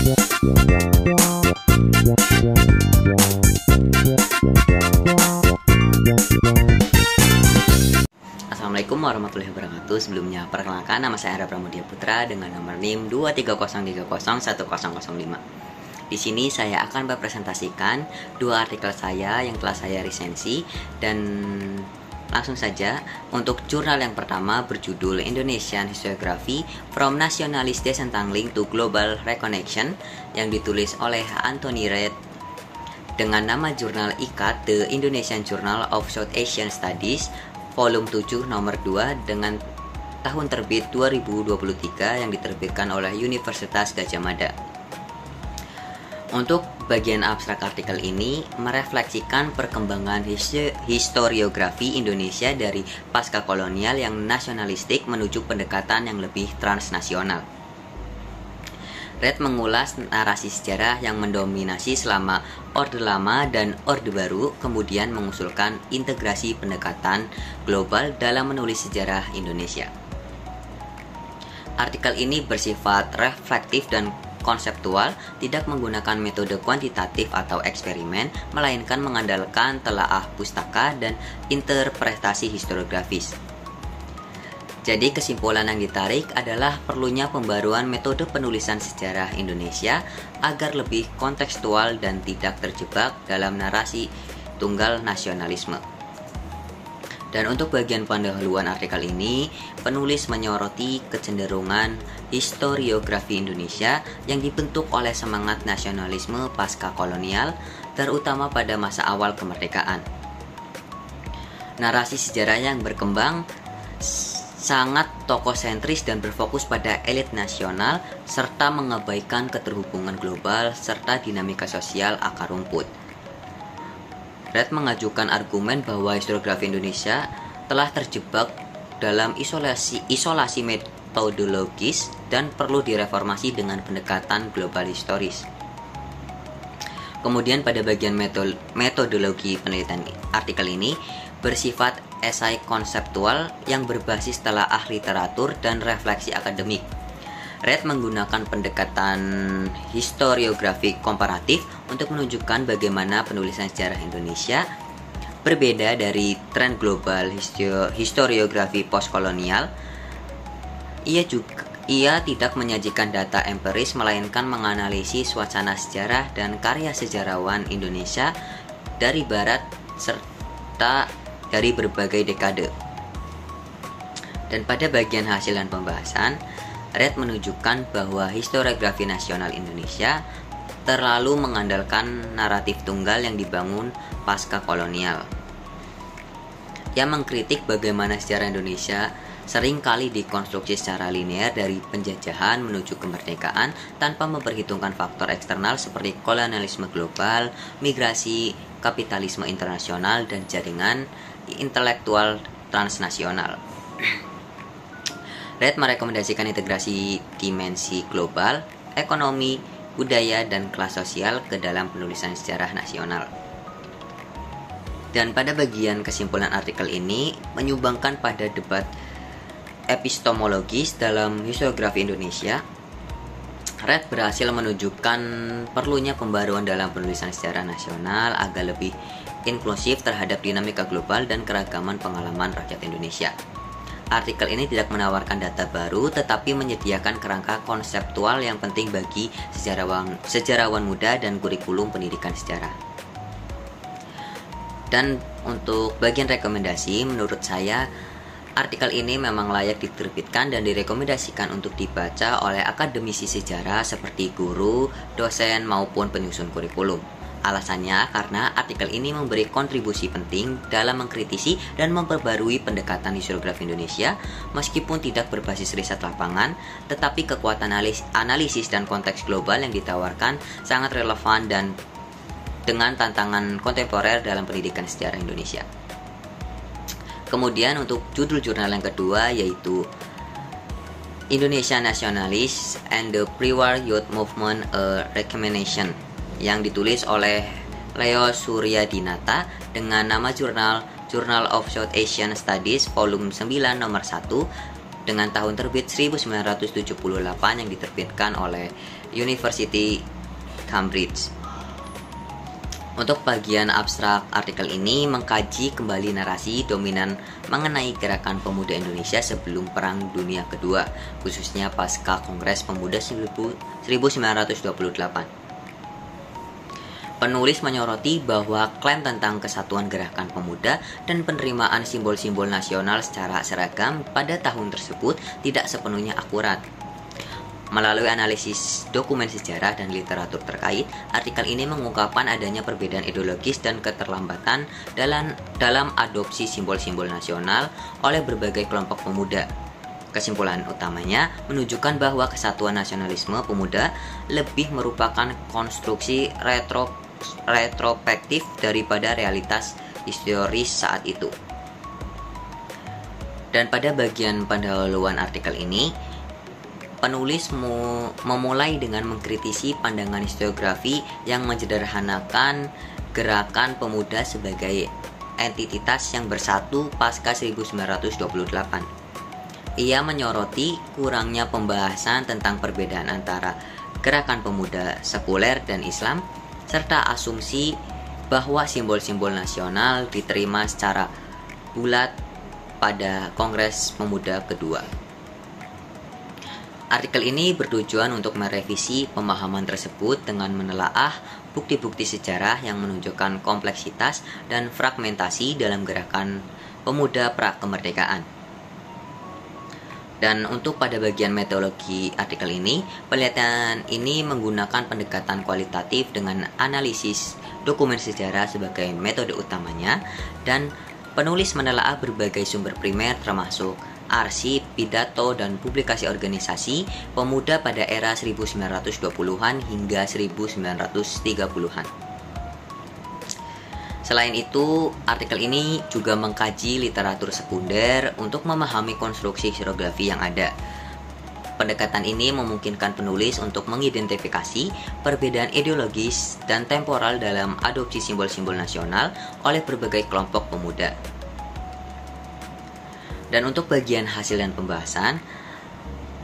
Assalamualaikum warahmatullahi wabarakatuh. Sebelumnya perkenalkan, nama saya Ara Pramudia Putra dengan nomor NIM 230301005. Di sini saya akan mempresentasikan dua artikel saya yang telah saya resensi, dan langsung saja untuk jurnal yang pertama berjudul Indonesian Historiography From Nationalist Descentangling to Global Reconnection yang ditulis oleh Anthony Reid dengan nama jurnal ICAT, The Indonesian Journal of South Asian Studies, volume 7 nomor 2 dengan tahun terbit 2023 yang diterbitkan oleh Universitas Gadjah Mada. Untuk bagian abstrak artikel ini merefleksikan perkembangan historiografi Indonesia dari pasca kolonial yang nasionalistik menuju pendekatan yang lebih transnasional. Reid mengulas narasi sejarah yang mendominasi selama Orde Lama dan Orde Baru, kemudian mengusulkan integrasi pendekatan global dalam menulis sejarah Indonesia. Artikel ini bersifat reflektif dan konseptual, tidak menggunakan metode kuantitatif atau eksperimen, melainkan mengandalkan telaah pustaka dan interpretasi historiografis. Jadi kesimpulan yang ditarik adalah perlunya pembaruan metode penulisan sejarah Indonesia agar lebih kontekstual dan tidak terjebak dalam narasi tunggal nasionalisme. Dan untuk bagian pendahuluan artikel ini, penulis menyoroti kecenderungan historiografi Indonesia yang dibentuk oleh semangat nasionalisme pasca kolonial, terutama pada masa awal kemerdekaan. Narasi sejarah yang berkembang sangat tokosentris dan berfokus pada elit nasional, serta mengabaikan keterhubungan global serta dinamika sosial akar rumput. Reid mengajukan argumen bahwa historiografi Indonesia telah terjebak dalam isolasi metodologis dan perlu direformasi dengan pendekatan global historis. Kemudian pada bagian metodologi penelitian artikel ini bersifat esai konseptual yang berbasis telaah literatur dan refleksi akademik. Reid menggunakan pendekatan historiografi komparatif untuk menunjukkan bagaimana penulisan sejarah Indonesia berbeda dari tren global historiografi postkolonial. Ia tidak menyajikan data empiris, melainkan menganalisis suasana sejarah dan karya sejarawan Indonesia dari barat serta dari berbagai dekade. Dan pada bagian hasil dan pembahasan, Reid menunjukkan bahwa historiografi nasional Indonesia terlalu mengandalkan naratif tunggal yang dibangun pasca kolonial. Ia mengkritik bagaimana sejarah Indonesia seringkali dikonstruksi secara linear dari penjajahan menuju kemerdekaan tanpa memperhitungkan faktor eksternal seperti kolonialisme global, migrasi, kapitalisme internasional, dan jaringan intelektual transnasional. Reid merekomendasikan integrasi dimensi global, ekonomi, budaya, dan kelas sosial ke dalam penulisan sejarah nasional. Dan pada bagian kesimpulan artikel ini menyumbangkan pada debat epistemologis dalam historiografi Indonesia. Reid berhasil menunjukkan perlunya pembaruan dalam penulisan sejarah nasional agar lebih inklusif terhadap dinamika global dan keragaman pengalaman rakyat Indonesia. Artikel ini tidak menawarkan data baru, tetapi menyediakan kerangka konseptual yang penting bagi sejarawan muda dan kurikulum pendidikan sejarah. Dan untuk bagian rekomendasi, menurut saya artikel ini memang layak diterbitkan dan direkomendasikan untuk dibaca oleh akademisi sejarah seperti guru, dosen, maupun penyusun kurikulum. Alasannya karena artikel ini memberi kontribusi penting dalam mengkritisi dan memperbarui pendekatan historiografi Indonesia, meskipun tidak berbasis riset lapangan, tetapi kekuatan analisis dan konteks global yang ditawarkan sangat relevan dan dengan tantangan kontemporer dalam pendidikan sejarah Indonesia. Kemudian untuk judul jurnal yang kedua yaitu Indonesia Nationalists and the Pre-War Youth Movement, a Recombination, yang ditulis oleh Leo Suryadinata dengan nama Journal of South Asian Studies volume 9 nomor 1 dengan tahun terbit 1978 yang diterbitkan oleh University Cambridge. Untuk bagian abstrak artikel ini mengkaji kembali narasi dominan mengenai gerakan pemuda Indonesia sebelum Perang Dunia Kedua, khususnya pasca Kongres Pemuda 1928. Penulis menyoroti bahwa klaim tentang kesatuan gerakan pemuda dan penerimaan simbol-simbol nasional secara seragam pada tahun tersebut tidak sepenuhnya akurat. Melalui analisis dokumen sejarah dan literatur terkait, artikel ini mengungkapkan adanya perbedaan ideologis dan keterlambatan dalam adopsi simbol-simbol nasional oleh berbagai kelompok pemuda. Kesimpulan utamanya menunjukkan bahwa kesatuan nasionalisme pemuda lebih merupakan konstruksi retrospektif daripada realitas historis saat itu. Dan pada bagian pendahuluan artikel ini, penulis memulai dengan mengkritisi pandangan historiografi yang menyederhanakan gerakan pemuda sebagai entitas yang bersatu pasca 1928. Ia menyoroti kurangnya pembahasan tentang perbedaan antara gerakan pemuda sekuler dan Islam, serta asumsi bahwa simbol-simbol nasional diterima secara bulat pada Kongres Pemuda Kedua. Artikel ini bertujuan untuk merevisi pemahaman tersebut dengan menelaah bukti-bukti sejarah yang menunjukkan kompleksitas dan fragmentasi dalam gerakan pemuda pra-kemerdekaan. Dan untuk pada bagian metodologi artikel ini, penelitian ini menggunakan pendekatan kualitatif dengan analisis dokumen sejarah sebagai metode utamanya, dan penulis menelaah berbagai sumber primer termasuk arsip, pidato, dan publikasi organisasi pemuda pada era 1920-an hingga 1930-an. Selain itu, artikel ini juga mengkaji literatur sekunder untuk memahami konstruksi historiografi yang ada. Pendekatan ini memungkinkan penulis untuk mengidentifikasi perbedaan ideologis dan temporal dalam adopsi simbol-simbol nasional oleh berbagai kelompok pemuda. Dan untuk bagian hasil dan pembahasan,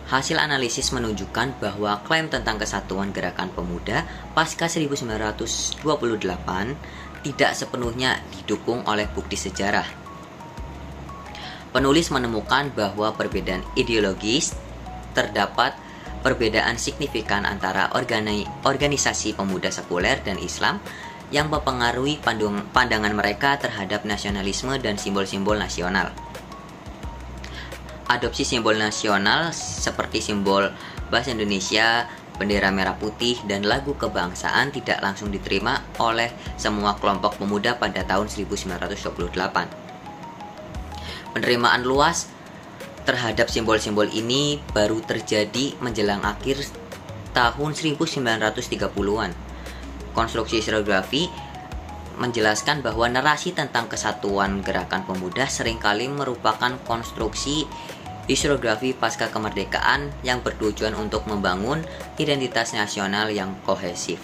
hasil analisis menunjukkan bahwa klaim tentang kesatuan gerakan pemuda pasca 1928 tidak sepenuhnya didukung oleh bukti sejarah. Penulis menemukan bahwa perbedaan ideologis terdapat perbedaan signifikan antara organisasi pemuda sekuler dan Islam yang mempengaruhi pandangan mereka terhadap nasionalisme dan simbol-simbol nasional. Adopsi simbol nasional seperti simbol bahasa Indonesia, bendera merah putih, dan lagu kebangsaan tidak langsung diterima oleh semua kelompok pemuda pada tahun 1928. Penerimaan luas terhadap simbol-simbol ini baru terjadi menjelang akhir tahun 1930-an. Konstruksi historiografi menjelaskan bahwa narasi tentang kesatuan gerakan pemuda seringkali merupakan konstruksi historiografi pasca kemerdekaan yang bertujuan untuk membangun identitas nasional yang kohesif.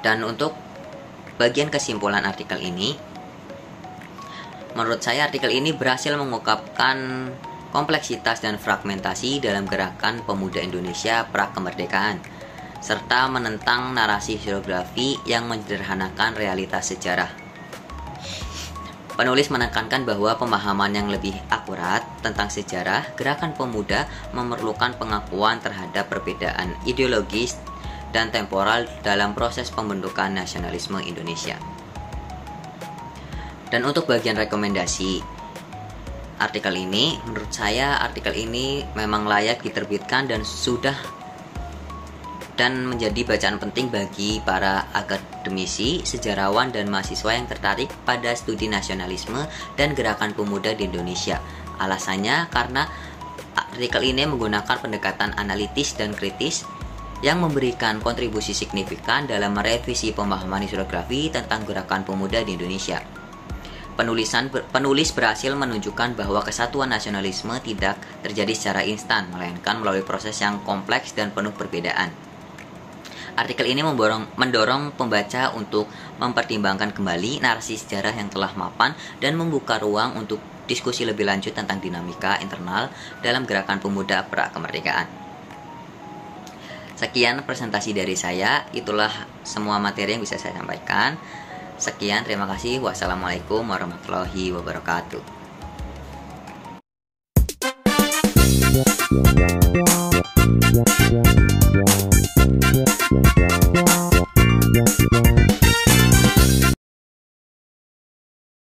Dan untuk bagian kesimpulan artikel ini, menurut saya artikel ini berhasil mengungkapkan kompleksitas dan fragmentasi dalam gerakan pemuda Indonesia pra-kemerdekaan, serta menentang narasi historiografi yang menyederhanakan realitas sejarah. Penulis menekankan bahwa pemahaman yang lebih akurat tentang sejarah gerakan pemuda memerlukan pengakuan terhadap perbedaan ideologis dan temporal dalam proses pembentukan nasionalisme Indonesia. Dan untuk bagian rekomendasi artikel ini, menurut saya artikel ini memang layak diterbitkan dan menjadi bacaan penting bagi para akademisi, sejarawan, dan mahasiswa yang tertarik pada studi nasionalisme dan gerakan pemuda di Indonesia. Alasannya karena artikel ini menggunakan pendekatan analitis dan kritis yang memberikan kontribusi signifikan dalam merevisi pemahaman historiografi tentang gerakan pemuda di Indonesia. Penulis berhasil menunjukkan bahwa kesatuan nasionalisme tidak terjadi secara instan, melainkan melalui proses yang kompleks dan penuh perbedaan. Artikel ini mendorong pembaca untuk mempertimbangkan kembali narasi sejarah yang telah mapan dan membuka ruang untuk diskusi lebih lanjut tentang dinamika internal dalam gerakan pemuda pra kemerdekaan. Sekian presentasi dari saya, itulah semua materi yang bisa saya sampaikan. Sekian, terima kasih. Wassalamualaikum warahmatullahi wabarakatuh.